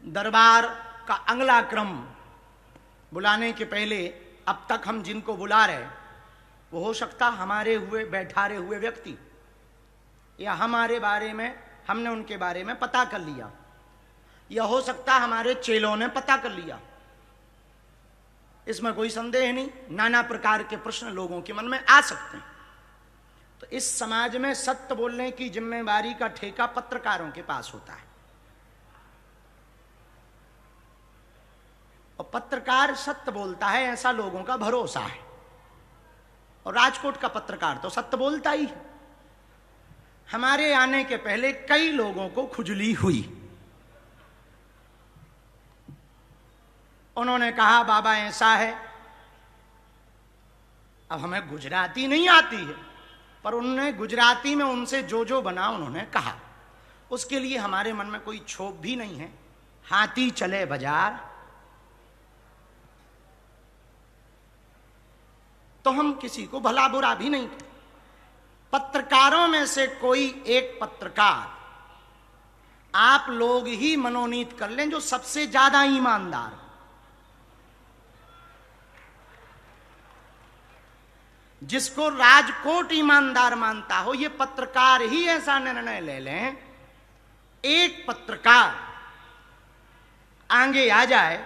दरबार का अगला क्रम बुलाने के पहले अब तक हम जिनको बुला रहे वो हो सकता हमारे हुए बैठारे हुए व्यक्ति या हमारे बारे में हमने उनके बारे में पता कर लिया, या हो सकता हमारे चेलों ने पता कर लिया। इसमें कोई संदेह नहीं, नाना प्रकार के प्रश्न लोगों के मन में आ सकते हैं। तो इस समाज में सत्य बोलने की जिम्मेवारी का ठेका पत्रकारों के पास होता है, और पत्रकार सत्य बोलता है ऐसा लोगों का भरोसा है। और राजकोट का पत्रकार तो सत्य बोलता ही है। हमारे आने के पहले कई लोगों को खुजली हुई। उन्होंने कहा बाबा ऐसा है। अब हमें गुजराती नहीं आती है, पर उन्होंने गुजराती में उनसे जो जो बना उन्होंने कहा, उसके लिए हमारे मन में कोई क्षोभ भी नहीं है। हाथी चले बाजार, तो हम किसी को भला बुरा भी नहीं कहते। पत्रकारों में से कोई एक पत्रकार आप लोग ही मनोनीत कर लें जो सबसे ज्यादा ईमानदार, जिसको राजकोट ईमानदार मानता हो, ये पत्रकार ही ऐसा निर्णय ले लें। एक पत्रकार आगे आ जाए,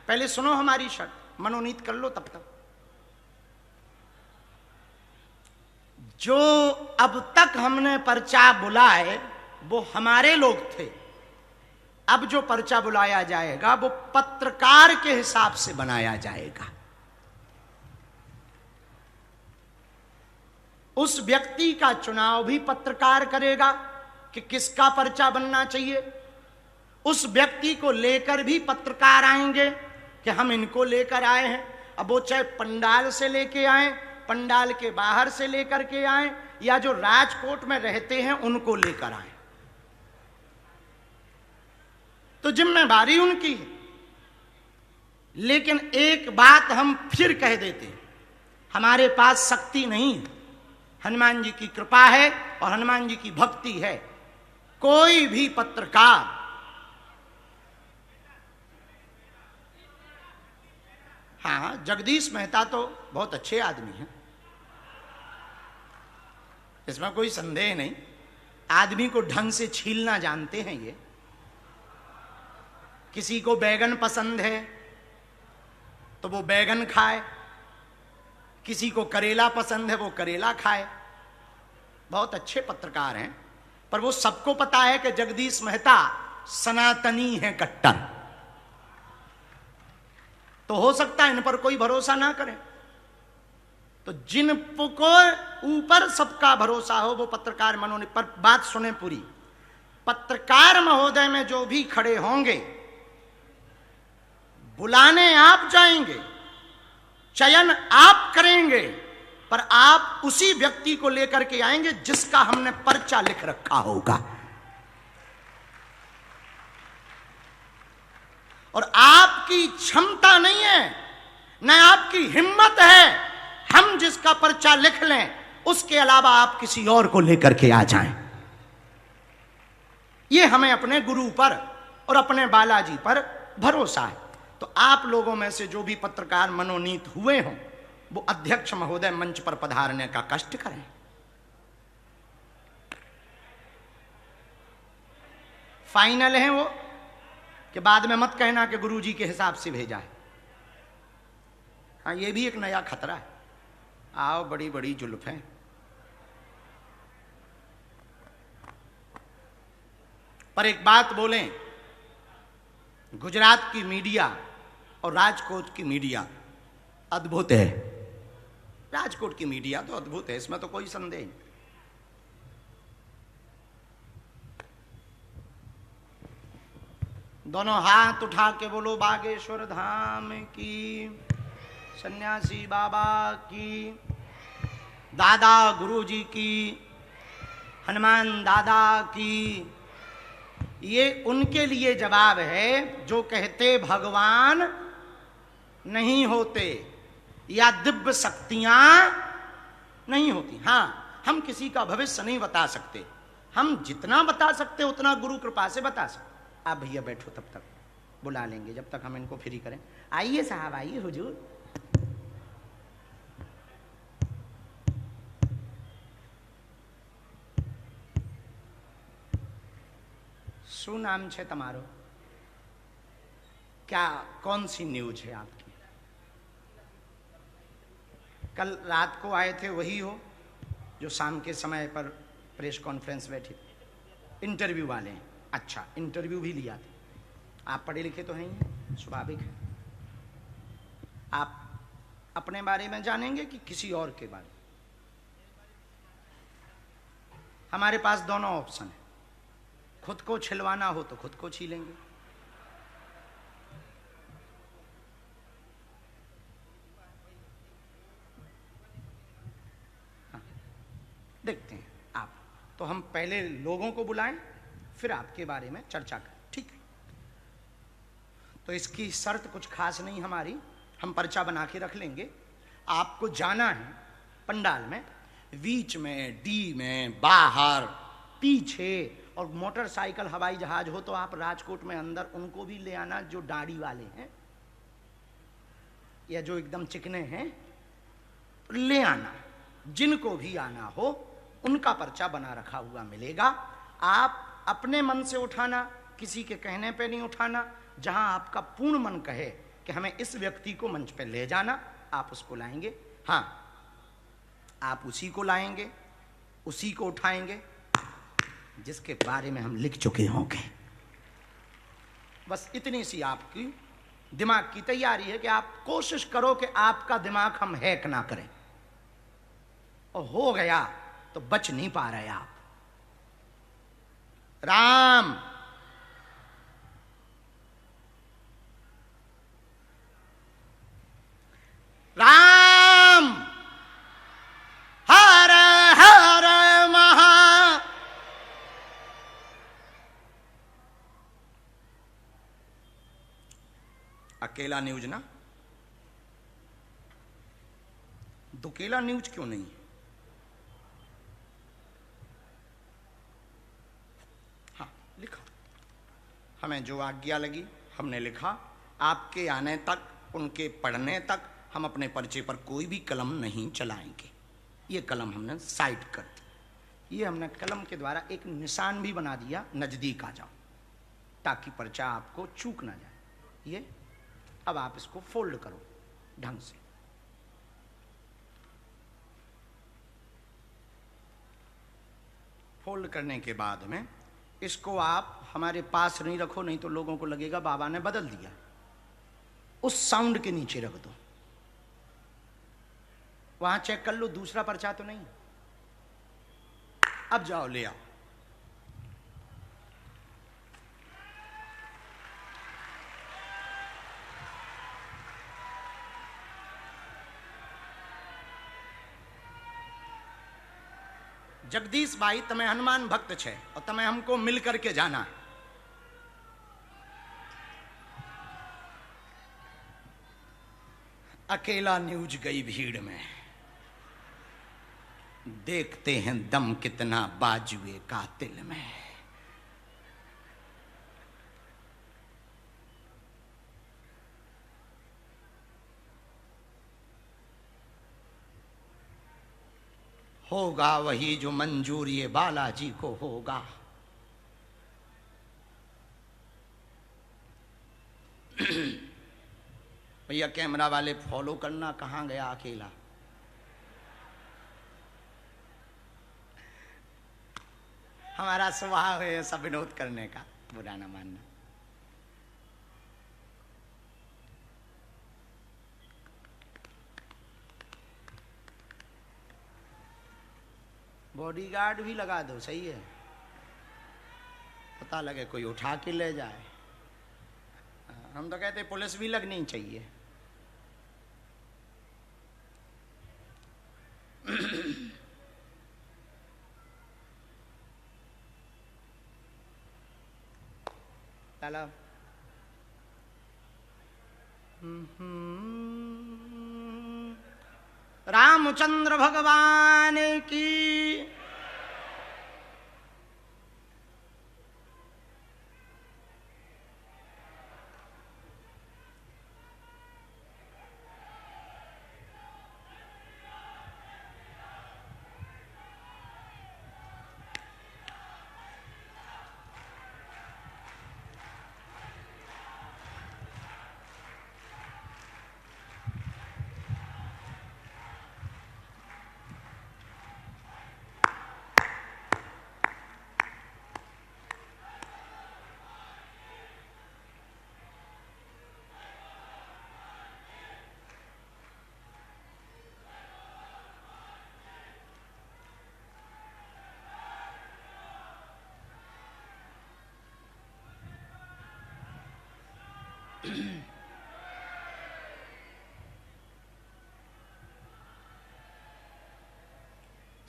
पहले सुनो हमारी शर्त, मनोनीत कर लो तब तक। जो अब तक हमने पर्चा बुलाए वो हमारे लोग थे, अब जो पर्चा बुलाया जाएगा वो पत्रकार के हिसाब से बनाया जाएगा। उस व्यक्ति का चुनाव भी पत्रकार करेगा कि किसका पर्चा बनना चाहिए। उस व्यक्ति को लेकर भी पत्रकार आएंगे कि हम इनको लेकर आए हैं। अब वो चाहे पंडाल से लेके आए, पंडाल के बाहर से लेकर के आए, या जो राजकोट में रहते हैं उनको लेकर आए, तो जिम्मेदारी उनकी है। लेकिन एक बात हम फिर कह देते हैं, हमारे पास शक्ति नहीं है, हनुमान जी की कृपा है और हनुमान जी की भक्ति है। कोई भी पत्रकार हाँ, जगदीश मेहता तो बहुत अच्छे आदमी हैं, इसमें कोई संदेह नहीं। आदमी को ढंग से छीलना जानते हैं ये। किसी को बैगन पसंद है तो वो बैगन खाए, किसी को करेला पसंद है वो करेला खाए। बहुत अच्छे पत्रकार हैं, पर वो सबको पता है कि जगदीश मेहता सनातनी है कट्टर। तो हो सकता है इन पर कोई भरोसा ना करे। तो जिन को ऊपर सबका भरोसा हो वो पत्रकार मनोनीत। पर बात सुने पूरी, पत्रकार महोदय में जो भी खड़े होंगे, बुलाने आप जाएंगे, चयन आप करेंगे, पर आप उसी व्यक्ति को लेकर के आएंगे जिसका हमने पर्चा लिख रखा होगा। और आपकी क्षमता नहीं है, न आपकी हिम्मत है हम जिसका पर्चा लिख लें उसके अलावा आप किसी और को लेकर के आ जाएं। ये हमें अपने गुरु पर और अपने बालाजी पर भरोसा है। तो आप लोगों में से जो भी पत्रकार मनोनीत हुए हों वो अध्यक्ष महोदय मंच पर पधारने का कष्ट करें। फाइनल है वो कि बाद में मत कहना कि गुरुजी के हिसाब से भेजा है। हाँ, ये भी एक नया खतरा है। आओ, बड़ी बड़ी जुल्फें। पर एक बात बोलें, गुजरात की मीडिया और राजकोट की मीडिया अद्भुत है। राजकोट की मीडिया तो अद्भुत है, इसमें तो कोई संदेह नहीं। दोनों हाथ उठा के बोलो बागेश्वर धाम की, सन्यासी बाबा की, दादा गुरुजी की, हनुमान दादा की। ये उनके लिए जवाब है जो कहते भगवान नहीं होते या दिव्य शक्तियां नहीं होती। हां, हम किसी का भविष्य नहीं बता सकते, हम जितना बता सकते उतना गुरु कृपा से बता सकते। आप भैया बैठो तब तक। बुला लेंगे जब तक हम इनको फ्री करें। आइए साहब, आइए हुजूर। શું નામ છે તમારો? क्या कौन सी न्यूज है आपकी? कल रात को आए थे वही हो जो शाम के समय पर प्रेस कॉन्फ्रेंस बैठी? इंटरव्यू वाले हैं? अच्छा, इंटरव्यू भी लिया था। आप पढ़े लिखे तो हैं ही, स्वाभाविक है। आप अपने बारे में जानेंगे कि किसी और के बारे में? हमारे पास दोनों ऑप्शन है। खुद को छिलवाना हो तो खुद को छीलेंगे, हाँ, देखते हैं आप। तो हम पहले लोगों को बुलाएं, फिर आपके बारे में चर्चा करें, ठीक है? तो इसकी शर्त कुछ खास नहीं हमारी, हम पर्चा बना के रख लेंगे। आपको जाना है पंडाल में, बीच में, डी में, बाहर, पीछे, और मोटरसाइकिल हवाई जहाज हो तो आप राजकोट में अंदर उनको भी ले आना जो दाढ़ी वाले हैं या जो एकदम चिकने हैं, ले आना। जिनको भी आना हो उनका पर्चा बना रखा हुआ मिलेगा। आप अपने मन से उठाना, किसी के कहने पे नहीं उठाना। जहां आपका पूर्ण मन कहे कि हमें इस व्यक्ति को मंच पे ले जाना, आप उसको लाएंगे। हाँ, आप उसी को लाएंगे, उसी को उठाएंगे जिसके बारे में हम लिख चुके होंगे। बस इतनी सी आपकी दिमाग की तैयारी है कि आप कोशिश करो कि आपका दिमाग हम हैक ना करें, और हो गया तो बच नहीं पा रहे आप। राम राम, हर हर महा। अकेला न्यूज ना, दुकेला न्यूज क्यों नहीं? हाँ, लिखा, हमें जो आज्ञा लगी हमने लिखा। आपके आने तक, उनके पढ़ने तक हम अपने पर्चे पर कोई भी कलम नहीं चलाएंगे। ये कलम हमने साइड कर दी। ये हमने कलम के द्वारा एक निशान भी बना दिया, नजदीक आ जाओ, ताकि पर्चा आपको चूक ना जाए। ये अब आप इसको फोल्ड करो ढंग से। फोल्ड करने के बाद में इसको आप हमारे पास नहीं रखो, नहीं तो लोगों को लगेगा बाबा ने बदल दिया। उस साउंड के नीचे रख दो, वहां चेक कर लो दूसरा पर्चा तो नहीं। अब जाओ ले आओ। जगदीश भाई, तमे हनुमान भक्त छे और तमे हमको मिल करके जाना है। अकेला न्यूज गई भीड़ में, देखते हैं दम कितना बाजुए कातिल में। होगा वही जो मंजूर ये बालाजी को होगा। भैया कैमरा वाले फॉलो करना, कहाँ गया अकेला? हमारा स्वभाव है सब विनोद करने का, बुरा ना मानना। बॉडीगार्ड भी लगा दो, सही है, पता लगे कोई उठा के ले जाए। हम तो कहते पुलिस भी लगनी चाहिए। तालाब रामचंद्र भगवान की।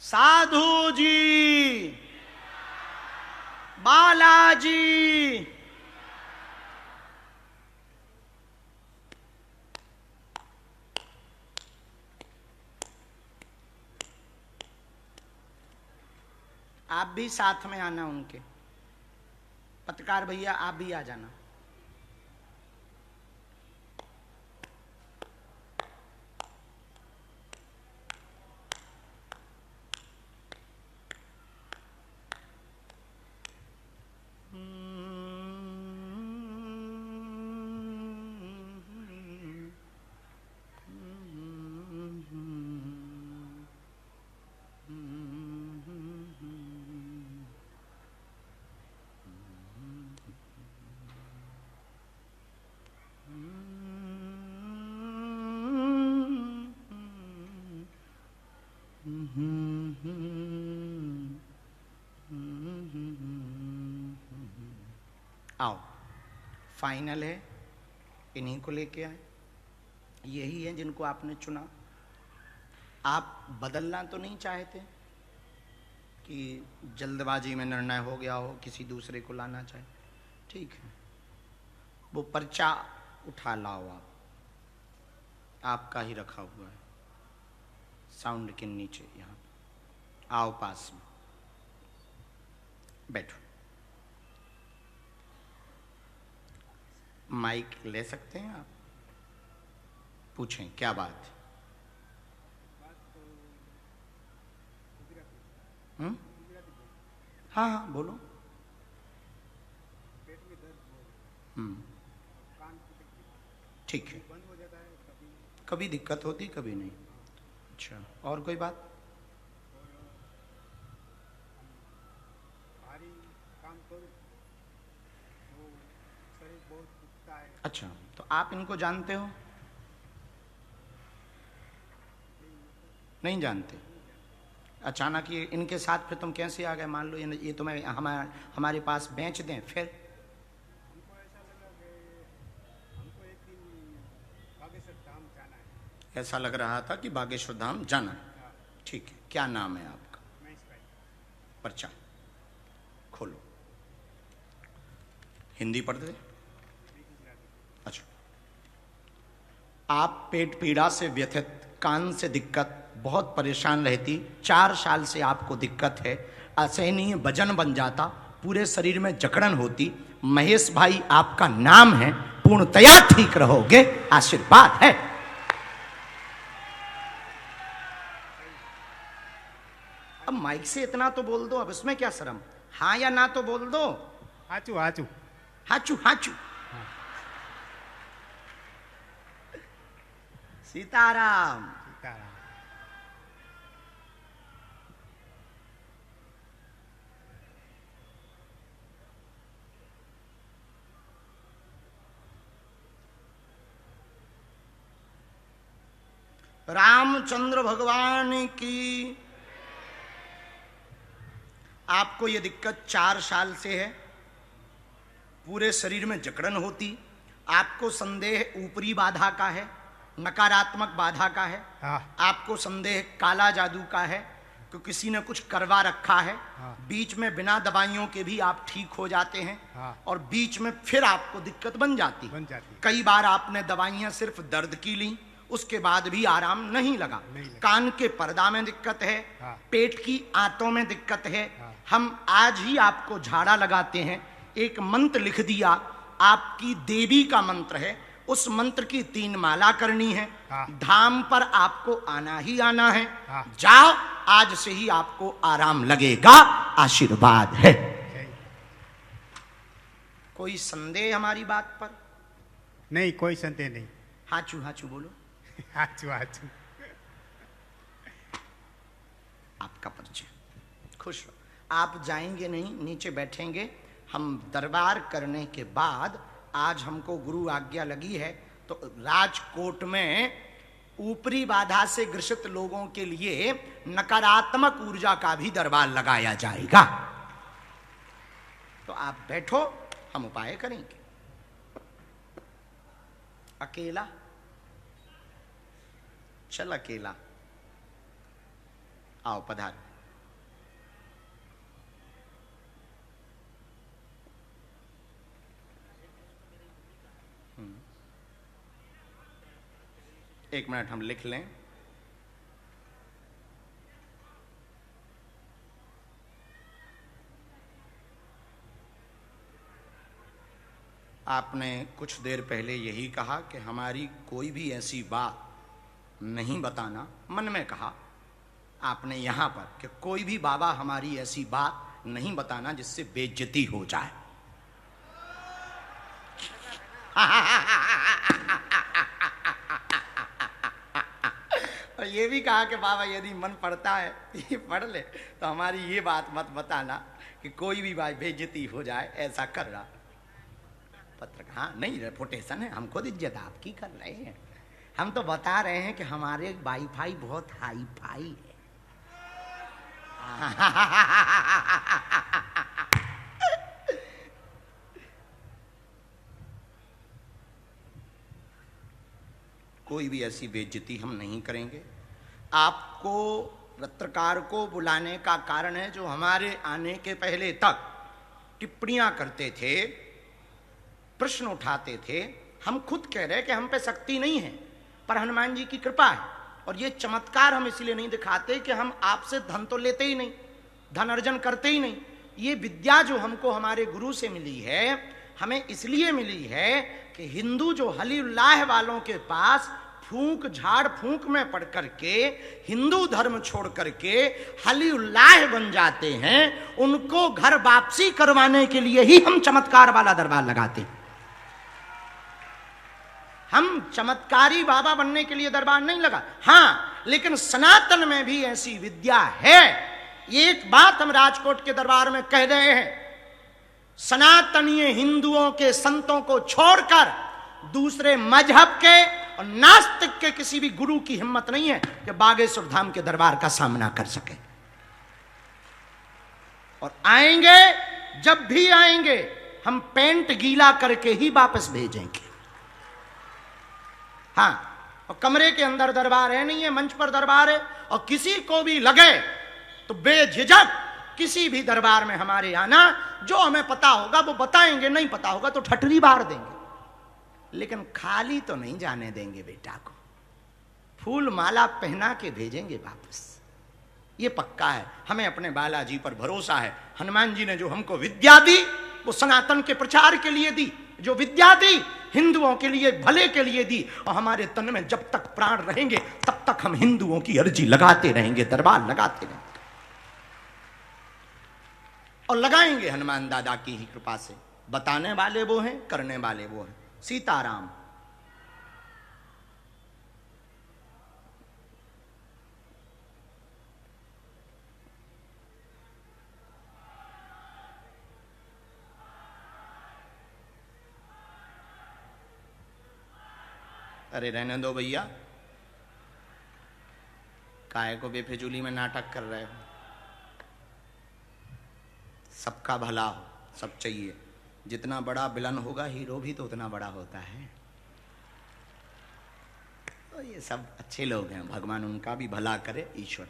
साधु जी, बालाजी, आप भी साथ में आना उनके। पत्रकार भैया आप भी आ जाना। आओ, फाइनल है, इन्हीं को लेके आए। यही है जिनको आपने चुना। आप बदलना तो नहीं चाहते कि जल्दबाजी में निर्णय हो गया हो, किसी दूसरे को लाना चाहे, ठीक है, वो पर्चा उठा लाओ। आपका ही रखा हुआ है साउंड के नीचे, यहाँ आओ पास में बैठो। माइक ले सकते हैं आप, पूछें क्या बात है। हाँ हाँ बोलो। ठीक है, कभी दिक्कत होती कभी नहीं। अच्छा, और कोई बात? अच्छा, तो आप इनको जानते हो? नहीं जानते? अचानक ये इनके साथ फिर तुम कैसे आ गए? मान लो ये तुम्हें हमारे पास बेच दें, फिर? ऐसा लग रहा था कि बागेश्वर धाम जाना है। ठीक है, क्या नाम है आपका? पर्चा खोलो। हिंदी पढ़ते? अच्छा, आप पेट पीड़ा से व्यथित, कान से दिक्कत, बहुत परेशान रहती, 4 साल से आपको दिक्कत है, असहनीय वजन बन जाता, पूरे शरीर में जकड़न होती। महेश भाई आपका नाम है, पूर्णतया ठीक रहोगे, आशीर्वाद है। अब माइक से इतना तो बोल दो, अब इसमें क्या शर्म? हाँ या ना तो बोल दो। हाचू हाचू हाचू हाचू। सीताराम। सीताराम। रामचंद्र भगवान की। आपको यह दिक्कत 4 साल से है, पूरे शरीर में जकड़न होती, आपको संदेह ऊपरी बाधा का है, नकारात्मक बाधा का है। हाँ। आपको संदेह काला जादू का है कि किसी ने कुछ करवा रखा है। हाँ। बीच में बिना दवाइयों के भी आप ठीक हो जाते हैं। हाँ। और बीच में फिर आपको दिक्कत बन जाती। कई बार आपने दवाइयां सिर्फ दर्द की ली, उसके बाद भी आराम नहीं लगा। कान के पर्दा में दिक्कत है। हाँ। पेट की आंतों में दिक्कत है। हाँ। हम आज ही आपको झाड़ा लगाते हैं, एक मंत्र लिख दिया, आपकी देवी का मंत्र है, उस मंत्र की 3 माला करनी है। हाँ। धाम पर आपको आना ही आना है। हाँ। जाओ, आज से ही आपको आराम लगेगा, आशीर्वाद है। कोई संदेह हमारी बात पर? नहीं, कोई संदेह नहीं। हाचू हाचू बोलो। हाचू हाचू। आपका परिचय। खुश हो। आप जाएंगे नहीं, नीचे बैठेंगे। हम दरबार करने के बाद, आज हमको गुरु आज्ञा लगी है, तो राजकोट में ऊपरी बाधा से ग्रसित लोगों के लिए नकारात्मक ऊर्जा का भी दरबार लगाया जाएगा। तो आप बैठो, हम उपाय करेंगे। अकेला, चल अकेला, आओ पधार। एक मिनट हम लिख लें। आपने कुछ देर पहले यही कहा कि हमारी कोई भी ऐसी बात नहीं बताना, मन में कहा आपने यहां पर कि कोई भी बाबा हमारी ऐसी बात नहीं बताना जिससे बेइज्जती हो जाए। और ये भी कहा कि बाबा यदि मन पड़ता है ये पढ़ ले, तो हमारी ये बात मत बताना कि कोई भी बात बेइज्जती हो जाए, ऐसा कर रहा पत्र। हाँ नहीं, रेपुटेशन है, हम खुद इज्जत आपकी कर रहे हैं। हम तो बता रहे हैं कि हमारे वाईफाई बहुत हाई फाई है। कोई भी ऐसी बेइज्जती हम नहीं करेंगे। आपको पत्रकार को बुलाने का कारण है जो हमारे आने के पहले तक टिप्पणियां करते थे, प्रश्न उठाते थे। हम खुद कह रहे कि हम पे शक्ति नहीं है, पर हनुमान जी की कृपा है। और ये चमत्कार हम इसलिए नहीं दिखाते कि हम आपसे धन तो लेते ही नहीं, धन अर्जन करते ही नहीं। ये विद्या जो हमको हमारे गुरु से मिली है, हमें इसलिए मिली है कि हिंदू जो हली उल्लाह वालों के पास फूंक झाड़ फूंक में पढ़ करके हिंदू धर्म छोड़ करके हली उल्लाह बन जाते हैं, उनको घर वापसी करवाने के लिए ही हम चमत्कार वाला दरबार लगाते हैं। हम चमत्कारी बाबा बनने के लिए दरबार नहीं लगा। हां, लेकिन सनातन में भी ऐसी विद्या है। एक बात हम राजकोट के दरबार में कह रहे हैं, सनातनीय हिंदुओं के संतों को छोड़कर दूसरे मजहब के और नास्तिक के किसी भी गुरु की हिम्मत नहीं है कि बागेश्वर धाम के दरबार का सामना कर सके। और आएंगे, जब भी आएंगे हम पेंट गीला करके ही वापस भेजेंगे। हाँ, और कमरे के अंदर दरबार है नहीं है, मंच पर दरबार है। और किसी को भी लगे तो बेझिझक किसी भी दरबार में हमारे आना, जो हमें पता होगा वो बताएंगे, नहीं पता होगा तो ठटरी बार देंगे, लेकिन खाली तो नहीं जाने देंगे बेटा को। फूल माला पहना के भेजेंगे वापस, ये पक्का है। हमें अपने बालाजी पर भरोसा है। हनुमान जी ने जो हमको विद्या दी वो सनातन के प्रचार के लिए दी, जो विद्या दी हिंदुओं के लिए भले के लिए दी। और हमारे तन में जब तक प्राण रहेंगे तब तक हम हिंदुओं की अर्जी लगाते रहेंगे, दरबार लगाते रहेंगे और लगाएंगे हनुमान दादा की ही कृपा से। बताने वाले वो हैं, करने वाले वो हैं। सीताराम। अरे रहने दो भैया, काहे को बेफिजूली में नाटक कर रहे हो। सबका भला हो, सब चाहिए। जितना बड़ा विलन होगा हीरो भी तो उतना बड़ा होता है। तो ये सब अच्छे लोग हैं, भगवान उनका भी भला करे ईश्वर।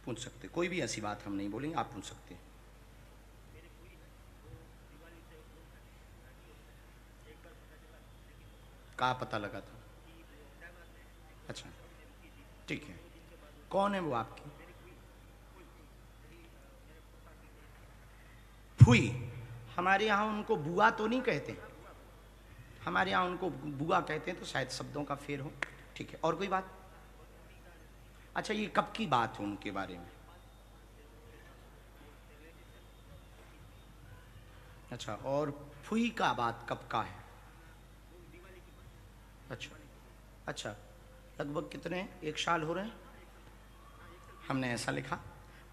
पूछ सकते, कोई भी ऐसी बात हम नहीं बोलेंगे, आप पूछ सकते। कहाँ पता लगा था? अच्छा ठीक है, कौन है वो आपकी? फुई। हमारे यहाँ उनको बुआ तो नहीं कहते, हमारे यहाँ उनको बुआ कहते हैं, तो शायद शब्दों का फेर हो। ठीक है, और कोई बात? अच्छा, ये कब की बात हो उनके बारे में? अच्छा, और फुई का बात कब का है? अच्छा अच्छा, लगभग कितने, 1 साल हो रहे हैं? हमने ऐसा लिखा।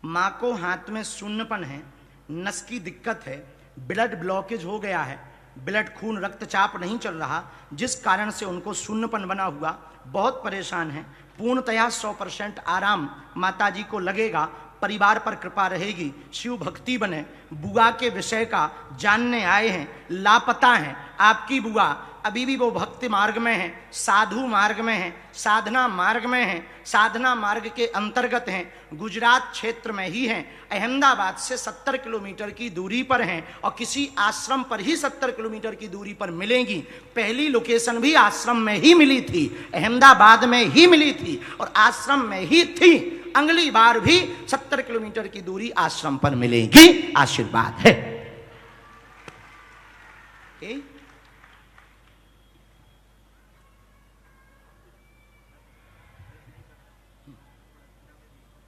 माँ को हाथ में शून्यपन है, नस की दिक्कत है, ब्लड ब्लॉकेज हो गया है, ब्लड खून रक्तचाप नहीं चल रहा, जिस कारण से उनको शून्यपन बना हुआ, बहुत परेशान है। पूर्णतया 100% आराम माताजी को लगेगा, परिवार पर कृपा रहेगी, शिव भक्ति बने। बुआ के विषय का जानने आए हैं, लापता हैं, आपकी बुआ अभी भी वो भक्ति मार्ग में है, साधु मार्ग में है, साधना मार्ग में है, साधना मार्ग के अंतर्गत हैं, गुजरात क्षेत्र में ही हैं, अहमदाबाद से 70 किलोमीटर की दूरी पर हैं और किसी आश्रम पर ही 70 किलोमीटर की दूरी पर मिलेंगी। पहली लोकेशन भी आश्रम में ही मिली थी, अहमदाबाद में ही मिली थी और आश्रम में ही थी। अगली बार भी 70 किलोमीटर की दूरी आश्रम पर मिलेगी। आशीर्वाद है।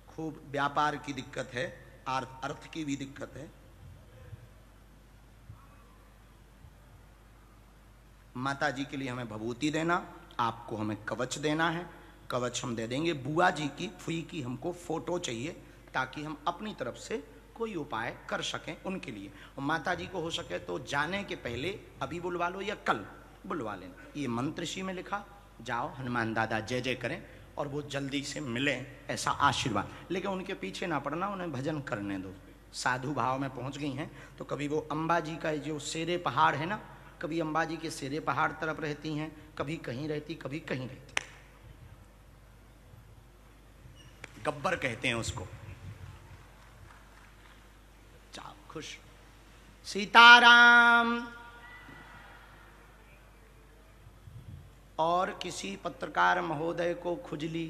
खूब व्यापार की दिक्कत है, अर्थ की भी दिक्कत है। माता जी के लिए हमें भभूति देना, आपको हमें कवच देना है, कवच हम दे देंगे। बुआ जी की, फुई की हमको फोटो चाहिए ताकि हम अपनी तरफ से कोई उपाय कर सकें उनके लिए। और माता जी को हो सके तो जाने के पहले अभी बुलवा लो या कल बुलवा लेना। ये मंत्र ऋषि में लिखा, जाओ हनुमान दादा जय जय करें और वो जल्दी से मिलें, ऐसा आशीर्वाद। लेकिन उनके पीछे ना पड़ना, उन्हें भजन करने दो। साधु भाव में पहुंच गई हैं तो कभी वो अंबा जी का जो शेरे पहाड़ है ना, कभी अंबा जी के शेरे पहाड़ तरफ रहती हैं, कभी कहीं रहती, कभी कहीं रहती। गब्बर कहते हैं उसको। जाओ खुश। सीताराम। और किसी पत्रकार महोदय को खुजली